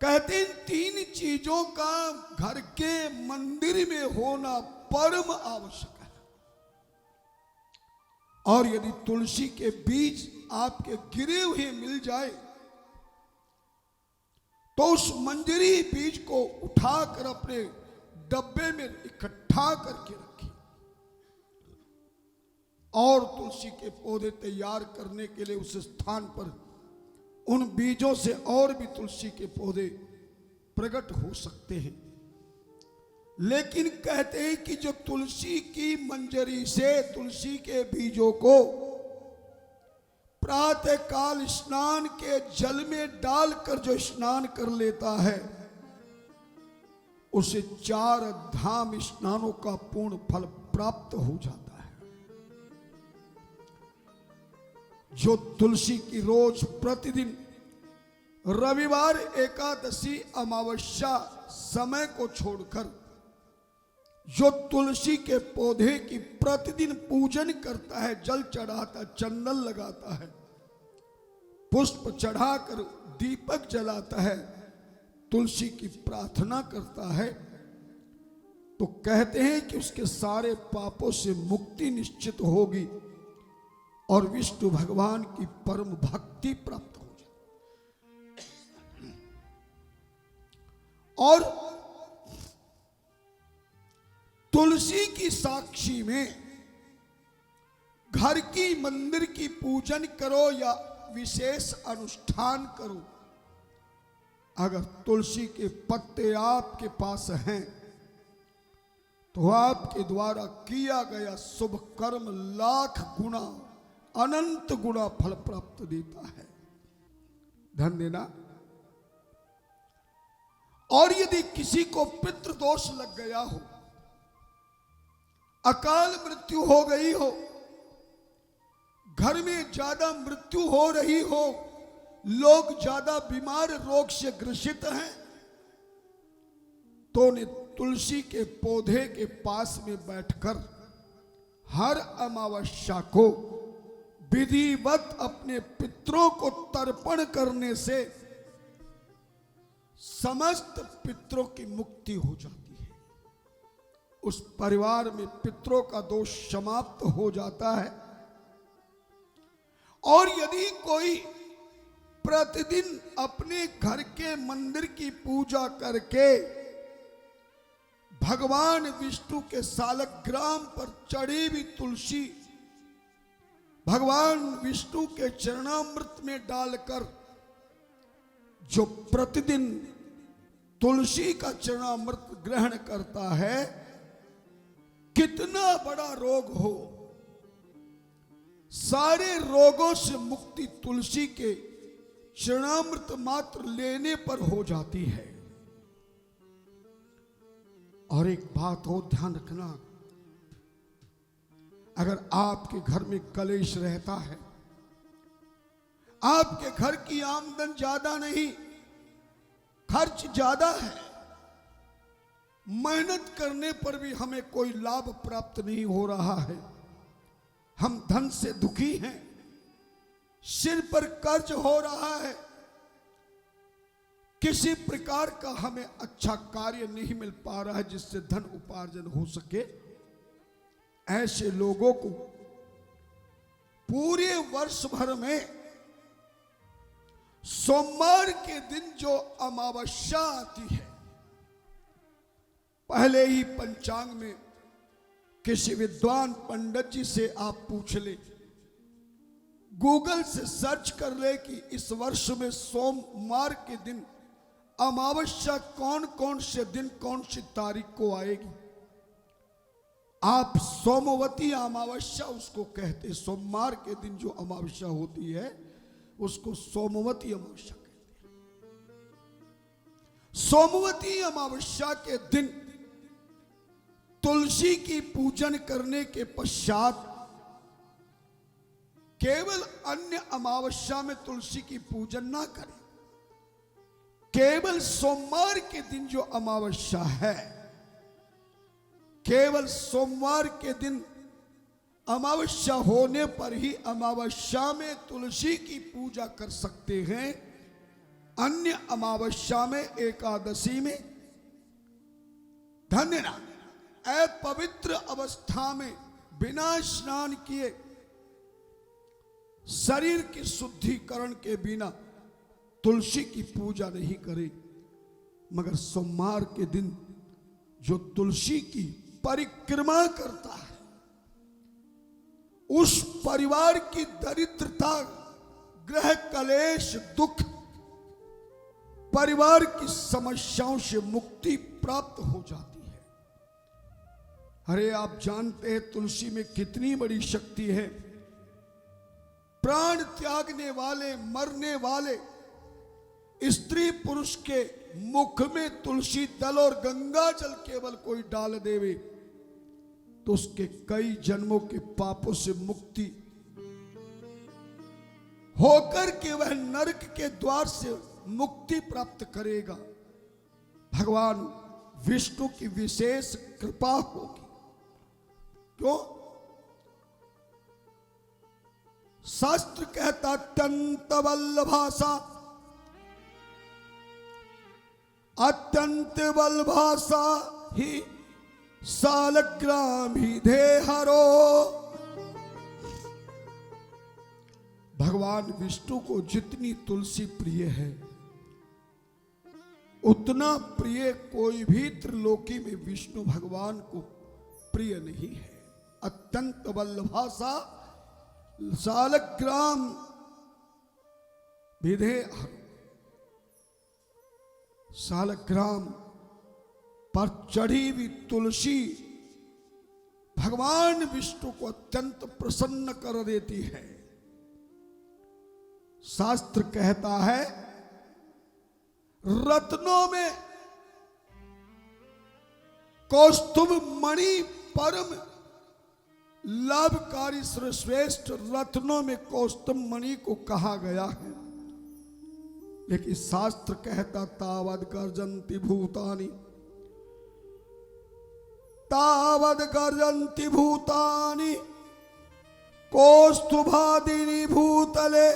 कहते इन तीन चीजों का घर के मंदिर में होना परम आवश्यक है। और यदि तुलसी के बीज आपके गिरे हुए मिल जाए तो उस मंजरी बीज को उठाकर अपने डब्बे में इकट्ठा करके रखिए और तुलसी के पौधे तैयार करने के लिए उस स्थान पर उन बीजों से और भी तुलसी के पौधे प्रकट हो सकते हैं। लेकिन कहते हैं कि जो तुलसी की मंजरी से तुलसी के बीजों को प्रातः काल स्नान के जल में डालकर जो स्नान कर लेता है उसे 4 धाम स्नानों का पूर्ण फल प्राप्त हो जाता है। जो तुलसी की रोज प्रतिदिन रविवार, एकादशी, अमावस्या समय को छोड़कर जो तुलसी के पौधे की प्रतिदिन पूजन करता है, जल चढ़ाता, चंदन लगाता है, पुष्प चढ़ाकर दीपक जलाता है, तुलसी की प्रार्थना करता है, तो कहते हैं कि उसके सारे पापों से मुक्ति निश्चित होगी और विष्णु भगवान की परम भक्ति प्राप्त हो जाए। और तुलसी की साक्षी में घर की मंदिर की पूजन करो या विशेष अनुष्ठान करो, अगर तुलसी के पत्ते आपके पास हैं तो आपके द्वारा किया गया शुभ कर्म लाख गुना, अनंत गुना फल प्राप्त देता है। ध्यान देना। और यदि किसी को पितृदोष लग गया हो, अकाल मृत्यु हो गई हो, घर में ज्यादा मृत्यु हो रही हो, लोग ज्यादा बीमार रोग से ग्रसित हैं, तो उन्हें तुलसी के पौधे के पास में बैठकर हर अमावस्या को विधिवत अपने पितरों को तर्पण करने से समस्त पितरों की मुक्ति हो जाती है। उस परिवार में पितरों का दोष समाप्त हो जाता है। और यदि कोई प्रतिदिन अपने घर के मंदिर की पूजा करके भगवान विष्णु के सालग्राम पर चढ़ी हुई तुलसी भगवान विष्णु के चरणामृत में डालकर जो प्रतिदिन तुलसी का चरणामृत ग्रहण करता है, कितना बड़ा रोग हो, सारे रोगों से मुक्ति तुलसी के चरणामृत मात्र लेने पर हो जाती है। और एक बात हो ध्यान रखना, अगर आपके घर में कलेश रहता है, आपके घर की आमदन ज्यादा नहीं, खर्च ज्यादा है, मेहनत करने पर भी हमें कोई लाभ प्राप्त नहीं हो रहा है, हम धन से दुखी हैं, सिर पर कर्ज हो रहा है, किसी प्रकार का हमें अच्छा कार्य नहीं मिल पा रहा है जिससे धन उपार्जन हो सके, ऐसे लोगों को पूरे वर्ष भर में सोमवार के दिन जो अमावस्या आती है, पहले ही पंचांग में किसी विद्वान पंडित जी से आप पूछ ले, गूगल से सर्च कर ले कि इस वर्ष में सोमवार के दिन अमावस्या कौन कौन से दिन, कौन सी तारीख को आएगी। आप सोमवती अमावस्या उसको कहते, सोमवार के दिन जो अमावस्या होती है उसको सोमवती अमावस्या कहते हैं। सोमवती अमावस्या के दिन तुलसी की पूजन करने के पश्चात केवल अन्य अमावस्या में तुलसी की पूजन ना करें, केवल सोमवार के दिन जो अमावस्या है, केवल सोमवार के दिन अमावस्या होने पर ही अमावस्या में तुलसी की पूजा कर सकते हैं। अन्य अमावस्या में, एकादशी में धन्य ना, अपवित्र अवस्था में बिना स्नान किए, शरीर की शुद्धिकरण के बिना तुलसी की पूजा नहीं करे। मगर सोमवार के दिन जो तुलसी की परिक्रमा करता है, उस परिवार की दरिद्रता, ग्रह कलेश, दुख, परिवार की समस्याओं से मुक्ति प्राप्त हो जाती है। अरे आप जानते हैं तुलसी में कितनी बड़ी शक्ति है। प्राण त्यागने वाले, मरने वाले स्त्री पुरुष के मुख में तुलसी दल और गंगा जल केवल कोई डाल देवे तो उसके कई जन्मों के पापों से मुक्ति होकर के वह नरक के द्वार से मुक्ति प्राप्त करेगा। भगवान विष्णु की विशेष कृपा होगी। क्यों? शास्त्र कहता अत्यंत वल्लभासा, अत्यंत वल्लभासा ही सालग्रामी धेहरो। भगवान विष्णु को जितनी तुलसी प्रिय है, उतना प्रिय कोई भी त्रिलोकी में विष्णु भगवान को प्रिय नहीं है। अत्यंत वल्लभासा सालग्राम विधेहरो। सालग्राम पर चढ़ी हुई तुलसी भगवान विष्णु को अत्यंत प्रसन्न कर देती है। शास्त्र कहता है रत्नों में कौस्तुभ मणि परम लाभकारी श्रेष्ठ रत्नों में कौस्तुभ मणि को कहा गया है। लेकिन शास्त्र कहता तावद गर्जन्ति भूतानि, तावद गर्जन्ति भूतानि कौस्तुभादिनि भूतले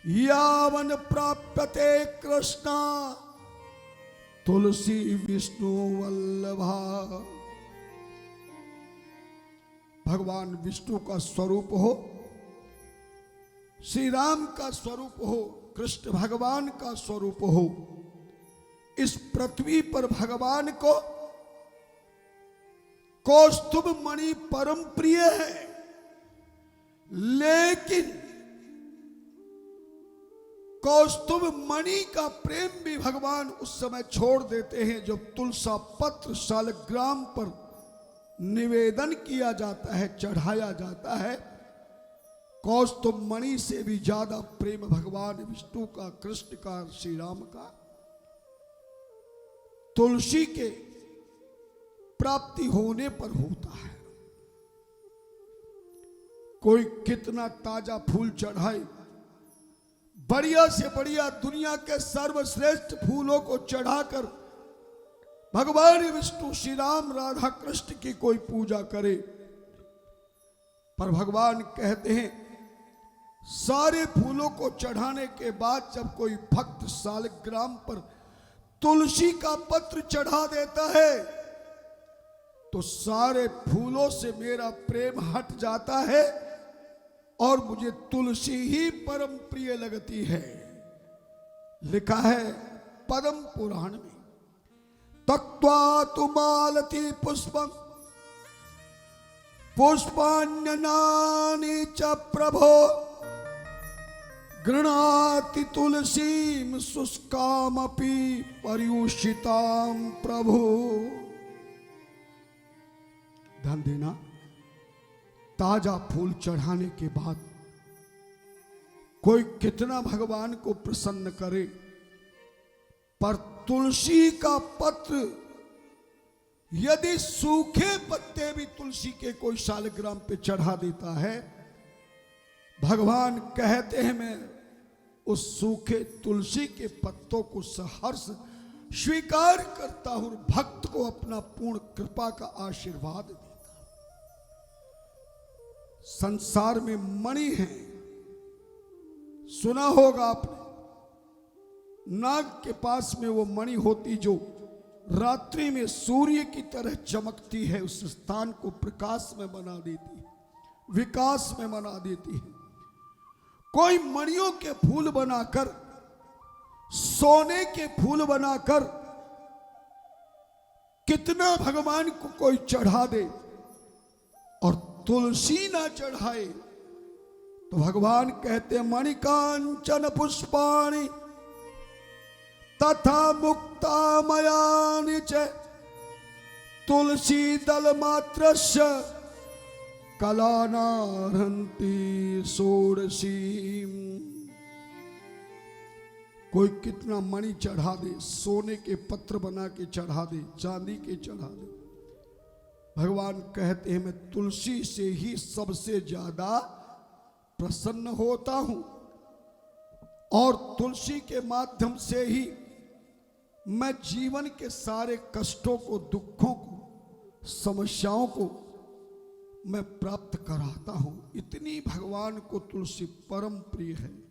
यावन प्राप्यते कृष्णा तुलसी विष्णु वल्लभा। भगवान विष्णु का स्वरूप हो, श्री राम का स्वरूप हो, कृष्ण भगवान का स्वरूप हो, इस पृथ्वी पर भगवान को कौस्तुभ मणि परम प्रिय है। लेकिन कौस्तुभ मणि का प्रेम भी भगवान उस समय छोड़ देते हैं जब तुलसा पत्र शालग्राम पर निवेदन किया जाता है, चढ़ाया जाता है। कौस्तुभ मणि से भी ज्यादा प्रेम भगवान विष्णु का, कृष्ण का, श्री राम का तुलसी के प्राप्ति होने पर होता है। कोई कितना ताजा फूल चढ़ाए, बढ़िया से बढ़िया दुनिया के सर्वश्रेष्ठ फूलों को चढ़ाकर भगवान विष्णु, श्री राम, राधा कृष्ण की कोई पूजा करे, पर भगवान कहते हैं सारे फूलों को चढ़ाने के बाद जब कोई भक्त शालग्राम पर तुलसी का पत्र चढ़ा देता है तो सारे फूलों से मेरा प्रेम हट जाता है और मुझे तुलसी ही परम प्रिय लगती है। लिखा है पद्म पुराण में, तक्त्वा तु मालती पुष्पं पुष्पान्यनानि च प्रभो गृणाति तुलसीं शुष्कामपि पर्युषितां प्रभु। ध्यान देना, ताजा फूल चढ़ाने के बाद कोई कितना भगवान को प्रसन्न करे, पर तुलसी का पत्र, यदि सूखे पत्ते भी तुलसी के कोई शालग्राम पे चढ़ा देता है, भगवान कहते हैं मैं उस सूखे तुलसी के पत्तों को सहर्ष स्वीकार करता हूं, भक्त को अपना पूर्ण कृपा का आशीर्वाद देता। संसार में मणि है, सुना होगा आपने, नाग के पास में वो मणि होती जो रात्रि में सूर्य की तरह चमकती है, उस स्थान को प्रकाश में बना देती है, विकास में बना देती है। कोई मणियों के फूल बनाकर, सोने के फूल बनाकर कितना भगवान को कोई चढ़ा दे और तुलसी ना चढ़ाए तो भगवान कहते मणिकांचन पुष्पाणि तथा मुक्तामयानि च तुलसी दल मात्रस्य कलानार्हन्ति षोडशी। कोई कितना मणि चढ़ा दे, सोने के पत्र बना के चढ़ा दे, चांदी के चढ़ा दे, भगवान कहते हैं मैं तुलसी से ही सबसे ज्यादा प्रसन्न होता हूं और तुलसी के माध्यम से ही मैं जीवन के सारे कष्टों को, दुखों को, समस्याओं को मैं प्राप्त कराता हूं। इतनी भगवान को तुलसी परम प्रिय है।